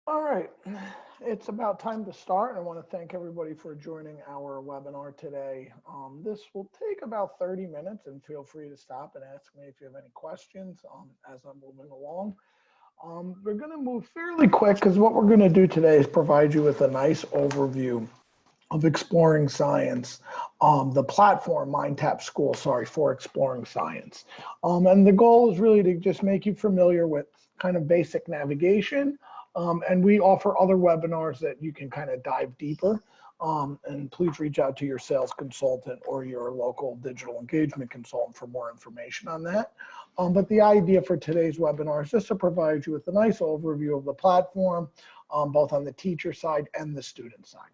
All right, it's about time to start. I want to thank everybody for joining our webinar today. This will take about 30 minutes, and feel free to stop and ask me if you have any questions as I'm moving along. We're going to move fairly quick because what we're going to do today is provide you with a nice overview of Exploring Science, the platform MindTap School, for Exploring Science. And the goal is really to just make you familiar with kind of basic navigation. And we offer other webinars that you can kind of dive deeper. And please reach out to your sales consultant or your local digital engagement consultant for more information on that. But the idea for today's webinar is just to provide you with a nice overview of the platform, both on the teacher side and the student side.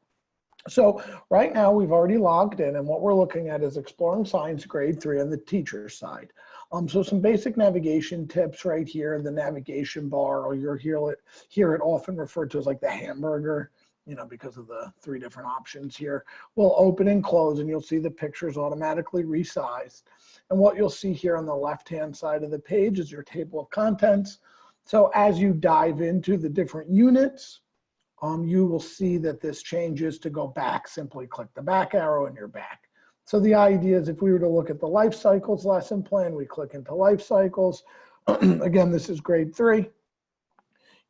So right now we've already logged in, and what we're looking at is Exploring Science Grade 3 on the teacher side. So some basic navigation tips right here in the navigation bar, or you'll hear it often referred to as like the hamburger, because of the 3 different options here. We'll open and close, and you'll see the pictures automatically resized. And what you'll see here on the left-hand side of the page is your table of contents. So as you dive into the different units, you will see that this changes. To go back, simply click the back arrow and you're back. So the idea is if we were to look at the life cycles lesson plan, we click into life cycles. Again, this is grade 3.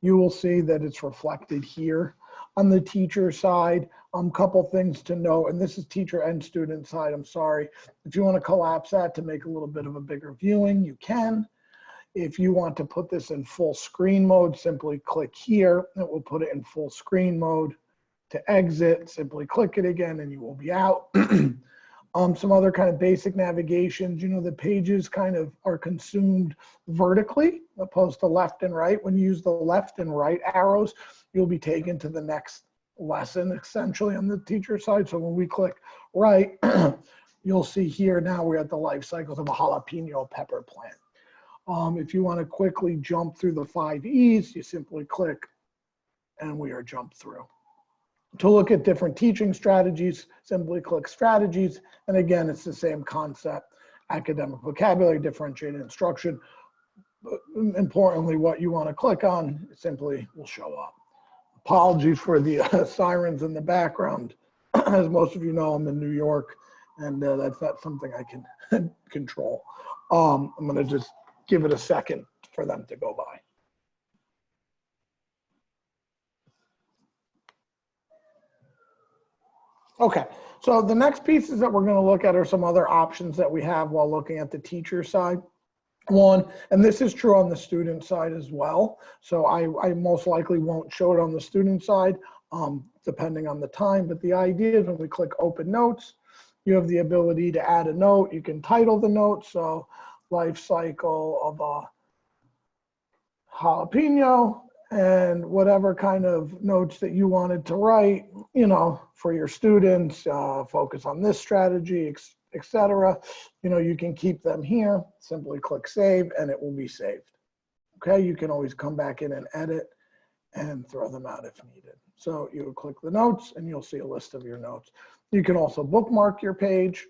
You will see that it's reflected here. On the teacher side, couple things to know, and this is teacher and student side, I'm sorry. If you want to collapse that to make a little bit of a bigger viewing, you can. If you want to put this in full screen mode, simply click here. It will put it in full screen mode. To exit, simply click it again and you will be out. Some other kind of basic navigations, the pages kind of are consumed vertically opposed to left and right. When you use the left and right arrows, you'll be taken to the next lesson essentially on the teacher side. So when we click right, you'll see here now we're at the life cycles of a jalapeno pepper plant. If you want to quickly jump through the 5 E's, you simply click and we are jumped through. To look at different teaching strategies, simply click strategies. And again, it's the same concept: academic vocabulary, differentiated instruction. But importantly, what you want to click on simply will show up. Apologies for the sirens in the background. As most of you know, I'm in New York, and that's not something I can control. I'm going to just give it a second for them to go by. Okay, so the next pieces that we're going to look at are some other options that we have while looking at the teacher side. One, and this is true on the student side as well, so I most likely won't show it on the student side, depending on the time, but the idea is when we click open notes, you have the ability to add a note. You can title the note, so life cycle of a jalapeno, and whatever kind of notes that you wanted to write, for your students, focus on this strategy, etc. You can keep them here. Simply click save and it will be saved. Okay, you can always come back in and edit and throw them out if needed. So you would click the notes and you'll see a list of your notes. You can also bookmark your page,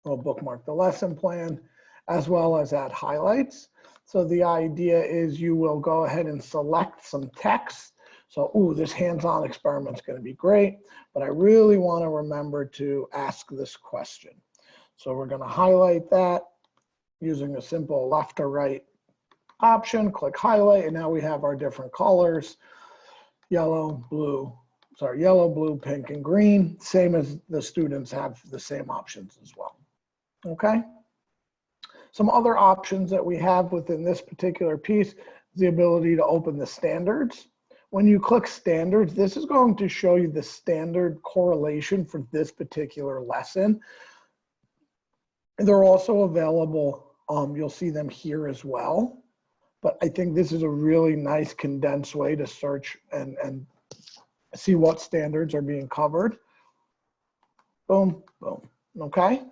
or bookmark the lesson plan, as well as add highlights. So the idea is you will go ahead and select some text. So, this hands-on experiment is going to be great, but I really want to remember to ask this question. So we're going to highlight that using a simple left or right option, click highlight, and now we have our different colors: yellow, blue, pink, and green, same as the students have the same options as well. Okay. Some other options that we have within this particular piece is the ability to open the standards. When you click standards, this is going to show you the standard correlation for this particular lesson. They're also available, you'll see them here as well. But I think this is a really nice condensed way to search and see what standards are being covered. Boom, boom, okay?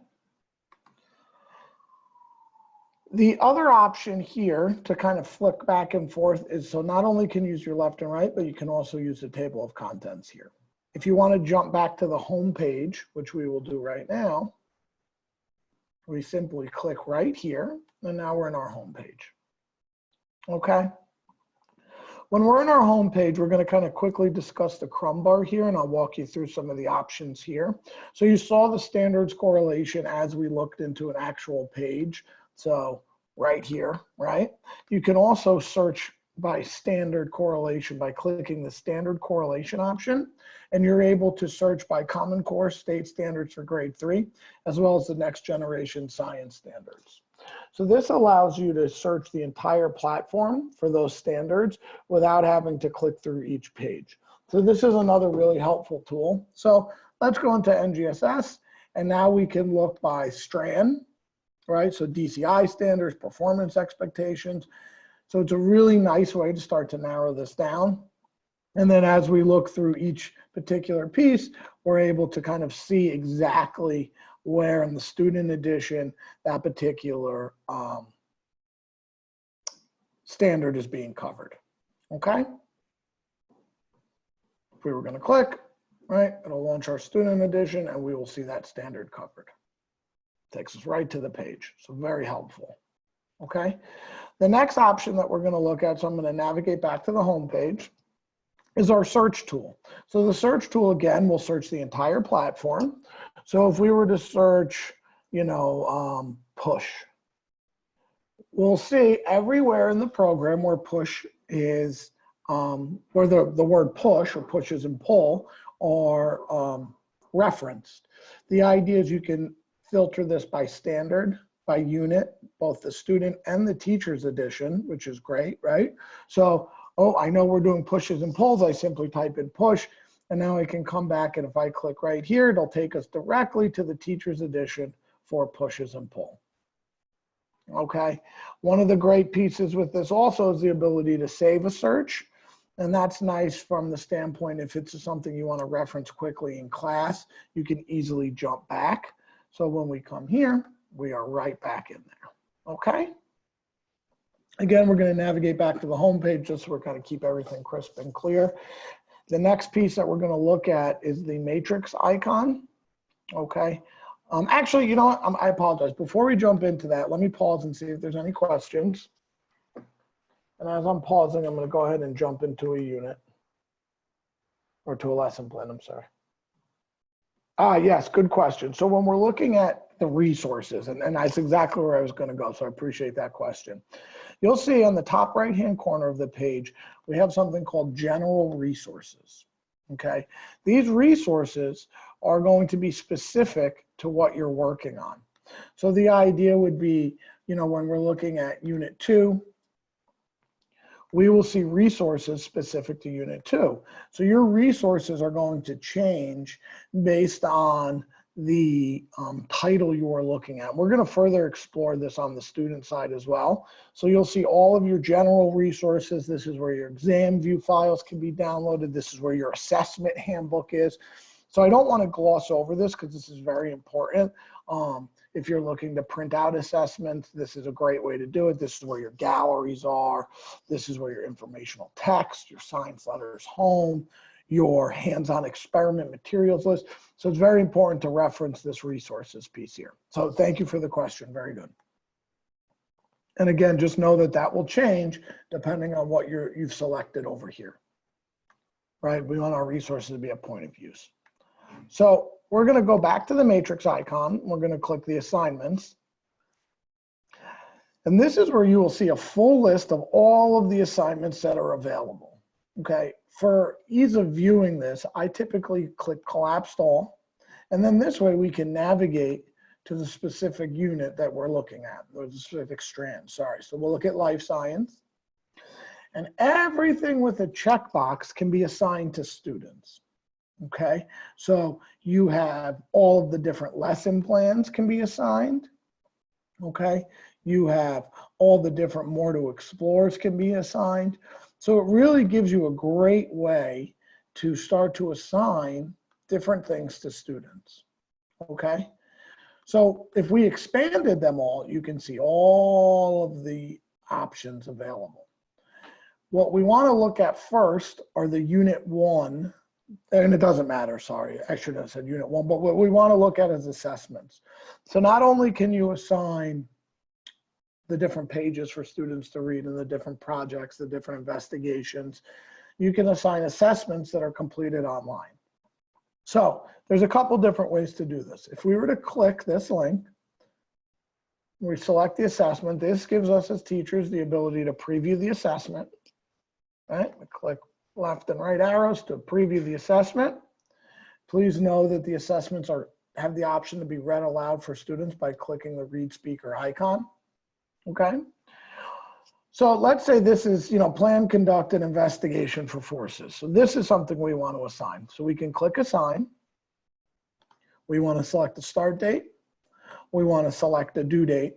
The other option here to kind of flick back and forth is, so not only can you use your left and right, but you can also use the table of contents here. If you want to jump back to the home page, which we will do right now, we simply click right here, and now we're in our home page. Okay. When we're in our home page, we're going to kind of quickly discuss the crumb bar here, and I'll walk you through some of the options here. So you saw the standards correlation as we looked into an actual page. So right here, right? You can also search by standard correlation by clicking the standard correlation option, and you're able to search by Common Core state standards for grade 3, as well as the next generation science standards. So this allows you to search the entire platform for those standards without having to click through each page. So this is another really helpful tool. So let's go into NGSS, and now we can look by strand, right? So DCI standards, performance expectations. So it's a really nice way to start to narrow this down. And then as we look through each particular piece, we're able to kind of see exactly where in the student edition that particular standard is being covered, okay? If we were gonna click, right, it'll launch our student edition and we will see that standard covered. Takes us right to the page, so very helpful, okay? The next option that we're gonna look at, so I'm gonna navigate back to the home page, is our search tool. So the search tool, again, will search the entire platform. So if we were to search, push, we'll see everywhere in the program where push is, where the word push or pushes and pull are referenced. The idea is you can filter this by standard, by unit, both the student and the teacher's edition, which is great, right? So, oh, I know we're doing pushes and pulls. I simply type in push, and now I can come back, and if I click right here, it'll take us directly to the teacher's edition for pushes and pull. Okay, one of the great pieces with this also is the ability to save a search, and that's nice from the standpoint if it's something you want to reference quickly in class, you can easily jump back. So when we come here, we are right back in there, okay? Again, we're going to navigate back to the home page just so we're going to keep everything crisp and clear. The next piece that we're going to look at is the matrix icon, okay? Actually, you know what? I apologize. Before we jump into that, let me pause and see if there's any questions. And as I'm pausing, I'm going to go ahead and jump into a unit or to a lesson plan, I'm sorry. Yes, good question. So when we're looking at the resources, and that's exactly where I was going to go, so I appreciate that question. You'll see on the top right-hand corner of the page, we have something called general resources, okay? These resources are going to be specific to what you're working on. So the idea would be, when we're looking at Unit 2, we will see resources specific to Unit 2. So your resources are going to change based on the title you are looking at. We're going to further explore this on the student side as well. So you'll see all of your general resources. This is where your exam view files can be downloaded. This is where your assessment handbook is. So I don't want to gloss over this because this is very important. If you're looking to print out assessments, this is a great way to do it. This is where your galleries are. This is where your informational text, your science letters home, your hands-on experiment materials list. So it's very important to reference this resources piece here. So thank you for the question, very good. And again, just know that that will change depending on what you've selected over here, right? We want our resources to be a point of use. So we're gonna go back to the matrix icon. We're gonna click the assignments. And this is where you will see a full list of all of the assignments that are available, okay? For ease of viewing this, I typically click collapsed all, and then this way we can navigate to the specific unit that we're looking at, or the specific strand, sorry. So we'll look at life science, and everything with a checkbox can be assigned to students, okay? So you have all of the different lesson plans can be assigned, okay? You have all the different more to explores can be assigned. So it really gives you a great way to start to assign different things to students, okay? So if we expanded them all, you can see all of the options available. What we want to look at first are the Unit 1, and it doesn't matter, sorry, I should have said Unit 1, but what we want to look at is assessments. So not only can you assign the different pages for students to read and the different projects, the different investigations. You can assign assessments that are completed online. So there's a couple different ways to do this. If we were to click this link, we select the assessment. This gives us as teachers the ability to preview the assessment. Right? We click left and right arrows to preview the assessment. Please know that the assessments have the option to be read aloud for students by clicking the read speaker icon. Okay. So let's say this is, plan, conduct an investigation for forces. So this is something we want to assign. So we can click assign. We want to select the start date. We want to select a due date.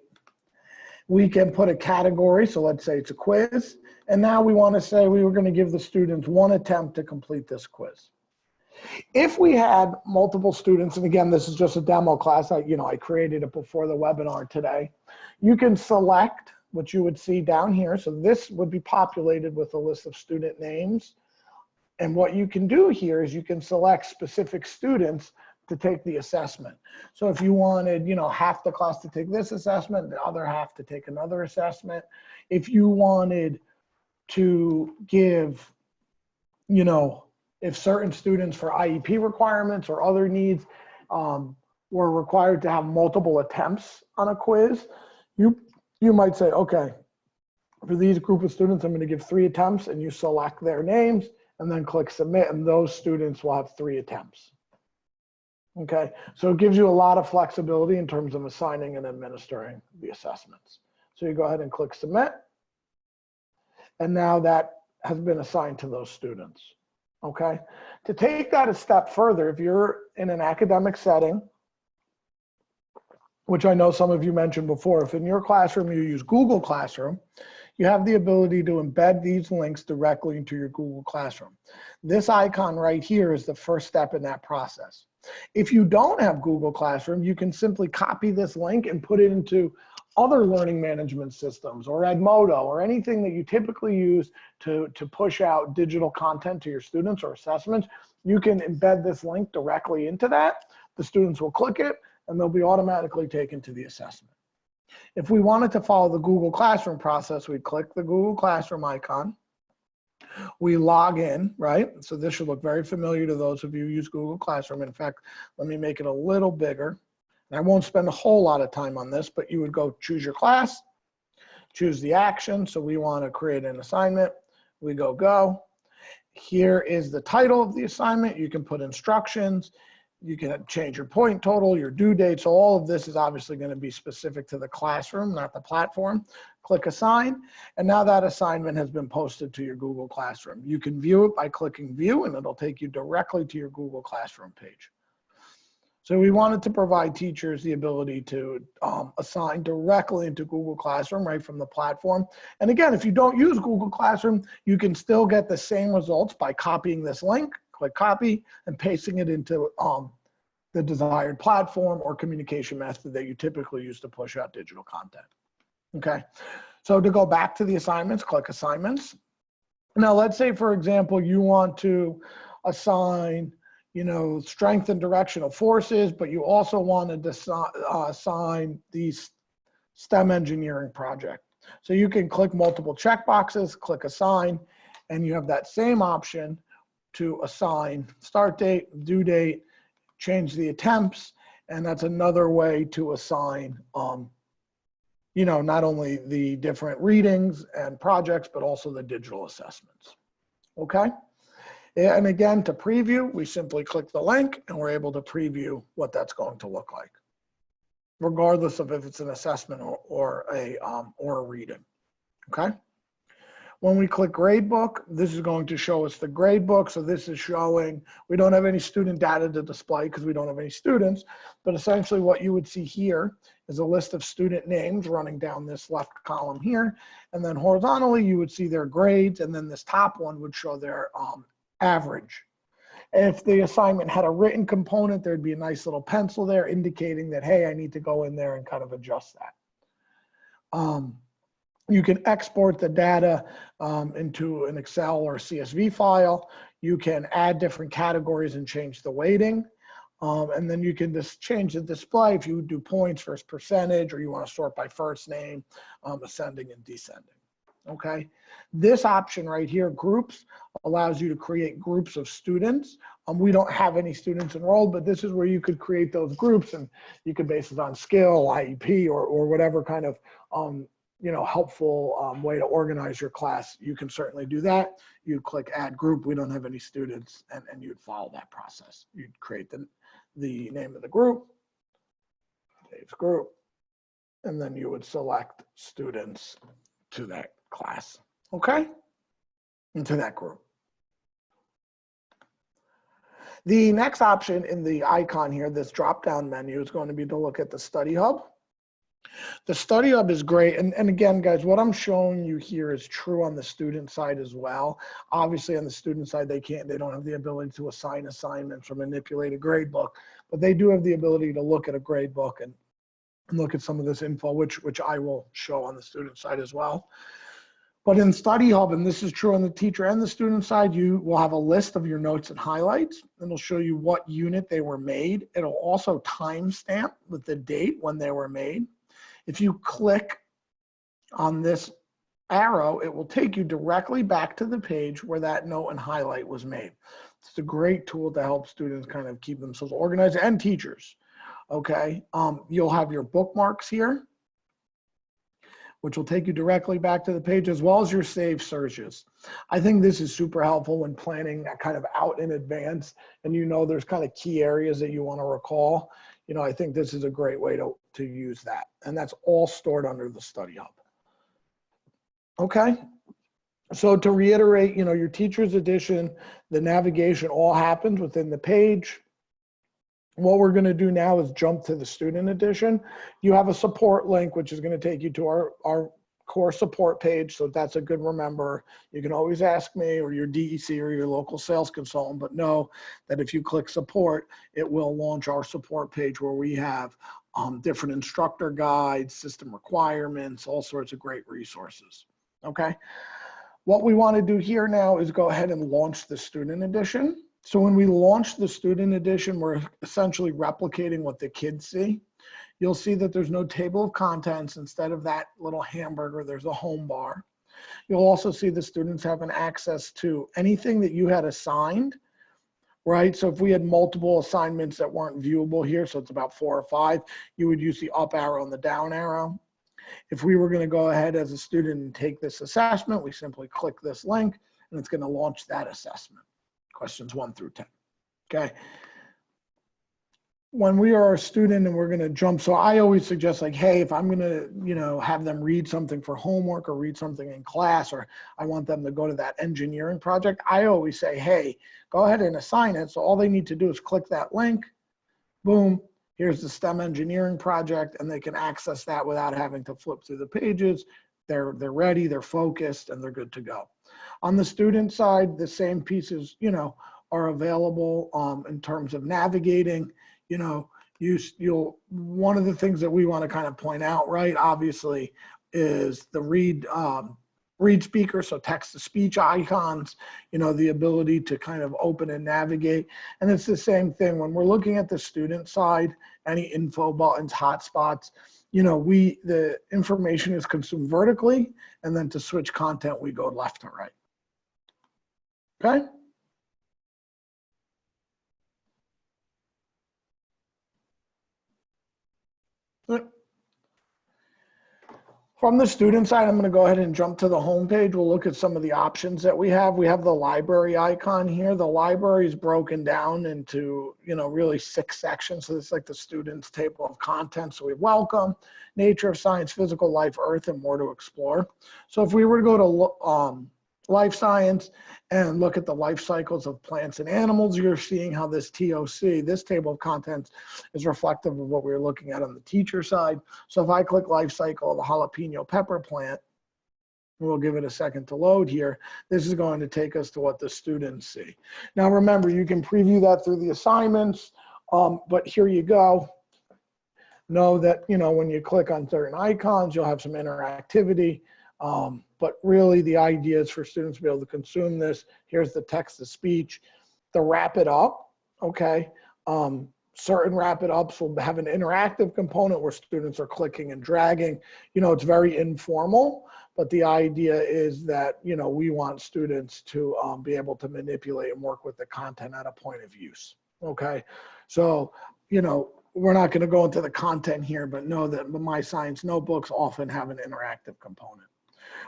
We can put a category. So let's say it's a quiz. And now we want to say we were going to give the students one attempt to complete this quiz. If we had multiple students, and again, this is just a demo class, I created it before the webinar today. You can select what you would see down here. So this would be populated with a list of student names. And what you can do here is you can select specific students to take the assessment. So if you wanted, half the class to take this assessment, the other half to take another assessment. If you wanted to give, if certain students for IEP requirements or other needs were required to have multiple attempts on a quiz, you might say, okay, for these group of students, I'm going to give 3 attempts, and you select their names and then click submit, and those students will have 3 attempts. Okay, so it gives you a lot of flexibility in terms of assigning and administering the assessments. So you go ahead and click submit, and now that has been assigned to those students. Okay, to take that a step further, if you're in an academic setting, which I know some of you mentioned before, if in your classroom you use Google Classroom, you have the ability to embed these links directly into your Google Classroom. This icon right here is the first step in that process. If you don't have Google Classroom, you can simply copy this link and put it into other learning management systems or Edmodo or anything that you typically use to push out digital content to your students or assessments. You can embed this link directly into that. The students will click it and they'll be automatically taken to the assessment. If we wanted to follow the Google Classroom process, we click the Google Classroom icon. We log in, right? So this should look very familiar to those of you who use Google Classroom. In fact, let me make it a little bigger. And I won't spend a whole lot of time on this, but you would go choose your class, choose the action. So we want to create an assignment. We go. Here is the title of the assignment. You can put instructions. You can change your point total, your due date. So all of this is obviously going to be specific to the classroom, not the platform. Click assign. And now that assignment has been posted to your Google Classroom. You can view it by clicking view, and it'll take you directly to your Google Classroom page. So we wanted to provide teachers the ability to assign directly into Google Classroom right from the platform. And again, if you don't use Google Classroom, you can still get the same results by copying this link, click copy, and pasting it into the desired platform or communication method that you typically use to push out digital content. Okay, so to go back to the assignments, click assignments. Now let's say, for example, you want to assign strength and direction of forces, but you also want to assign the STEM engineering project. So you can click multiple checkboxes, click assign, and you have that same option to assign start date, due date, change the attempts, and that's another way to assign, not only the different readings and projects, but also the digital assessments. Okay? And again, to preview, we simply click the link and we're able to preview what that's going to look like, regardless of if it's an assessment or a reading. Okay. When we click gradebook, this is going to show us the gradebook. So this is showing, we don't have any student data to display because we don't have any students, but essentially what you would see here is a list of student names running down this left column here. And then horizontally, you would see their grades. And then this top one would show their average. If the assignment had a written component, there'd be a nice little pencil there indicating that, hey, I need to go in there and kind of adjust that. You can export the data into an Excel or CSV file. You can add different categories and change the weighting. And then you can just change the display if you do points versus percentage, or you want to sort by first name, ascending and descending. Okay. This option right here, groups, allows you to create groups of students. We don't have any students enrolled, but this is where you could create those groups, and you could base it on skill, IEP, or whatever kind of helpful way to organize your class. You can certainly do that. You click add group. We don't have any students, and you'd follow that process. You'd create the name of the group, Dave's group, and then you would select students to that class, okay? Into that group. The next option in the icon here, this drop-down menu, is going to be to look at the Study Hub. The Study Hub is great. And again, guys, what I'm showing you here is true on the student side as well. Obviously, on the student side, they don't have the ability to assign assignments or manipulate a gradebook, but they do have the ability to look at a gradebook and look at some of this info, which I will show on the student side as well. But in Study Hub, and this is true on the teacher and the student side, you will have a list of your notes and highlights, and it'll show you what unit they were made. It'll also timestamp with the date when they were made. If you click on this arrow, it will take you directly back to the page where that note and highlight was made. It's a great tool to help students kind of keep themselves organized, and teachers. Okay, you'll have your bookmarks here, which will take you directly back to the page, as well as your saved searches. I think this is super helpful when planning kind of out in advance, and there's kind of key areas that you want to recall. I think this is a great way to use that. And that's all stored under the Study Hub. Okay, so to reiterate, your teacher's edition, the navigation all happens within the page. What we're going to do now is jump to the student edition. You have a support link, which is going to take you to our core support page. So that's a good remember. You can always ask me or your DEC or your local sales consultant, but know that if you click support, it will launch our support page where we have different instructor guides, system requirements, all sorts of great resources. Okay. What we want to do here now is go ahead and launch the student edition. So when we launch the student edition, we're essentially replicating what the kids see. You'll see that there's no table of contents. Instead of that little hamburger, there's a home bar. You'll also see the students having access to anything that you had assigned, right? So if we had multiple assignments that weren't viewable here, so it's about 4 or 5, you would use the up arrow and the down arrow. If we were going to go ahead as a student and take this assessment, we simply click this link and it's going to launch that assessment. Questions 1 through 10. Okay. When we are a student and we're going to jump, so I always suggest like, hey, if I'm going to, have them read something for homework or read something in class, or I want them to go to that engineering project, I always say, hey, go ahead and assign it. So all they need to do is click that link, boom, here's the STEM engineering project, and they can access that without having to flip through the pages. They're ready, they're focused, and they're good to go. On the student side, the same pieces, are available in terms of navigating. One of the things that we want to kind of point out, right, obviously, is the read speaker, so text to speech icons, the ability to kind of open and navigate. And it's the same thing when we're looking at the student side, any info buttons, hotspots, the information is consumed vertically, and then to switch content, we go left to right. Okay. From the student side, I'm going to go ahead and jump to the home page. We'll look at some of the options that we have. We have the library icon here. The library is broken down into, really 6 sections. So it's like the student's table of contents. So we have welcome, nature of science, physical life, earth, and more to explore. So if we were to go to life science and look at the life cycles of plants and animals, you're seeing how this TOC, this table of contents, is reflective of what we were looking at on the teacher side. So if I click life cycle of a jalapeno pepper plant, we'll give it a second to load here, this is going to take us to what the students see. Now remember, you can preview that through the assignments, but here you go. Know that, when you click on certain icons, you'll have some interactivity. But really the idea is for students to be able to consume this. Here's the text to speech. To wrap it up, okay, Certain Rapid Ups will have an interactive component where students are clicking and dragging. It's very informal, but the idea is that, we want students to be able to manipulate and work with the content at a point of use. Okay. So, we're not going to go into the content here, but know that My Science notebooks often have an interactive component.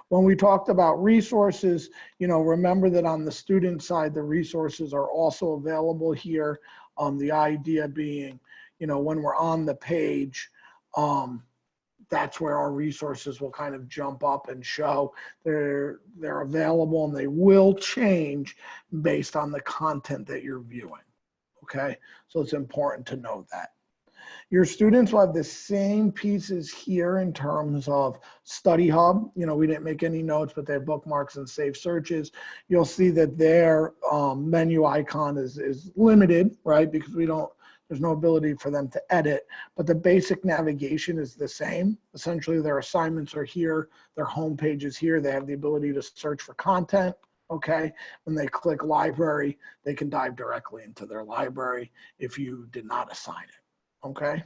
When we talked about resources, remember that on the student side, the resources are also available here. The idea being, when we're on the page, that's where our resources will kind of jump up and show. They're available, and they will change based on the content that you're viewing. Okay, so it's important to know that. Your students will have the same pieces here in terms of Study Hub. We didn't make any notes, but they have bookmarks and saved searches. You'll see that their menu icon is limited, right? Because there's no ability for them to edit, but the basic navigation is the same. Essentially, their assignments are here, their home page is here. They have the ability to search for content. Okay, when they click library, they can dive directly into their library if you did not assign it. Okay.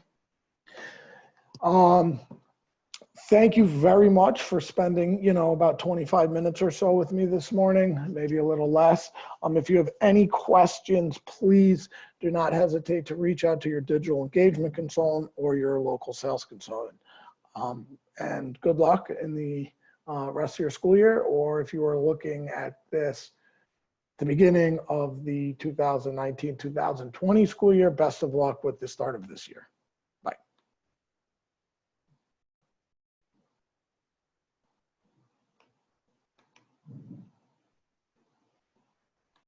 Thank you very much for spending, about 25 minutes or so with me this morning, maybe a little less. If you have any questions, please do not hesitate to reach out to your digital engagement consultant or your local sales consultant. And good luck in the rest of your school year, or if you are looking at this the beginning of the 2019-2020 school year, best of luck with the start of this year.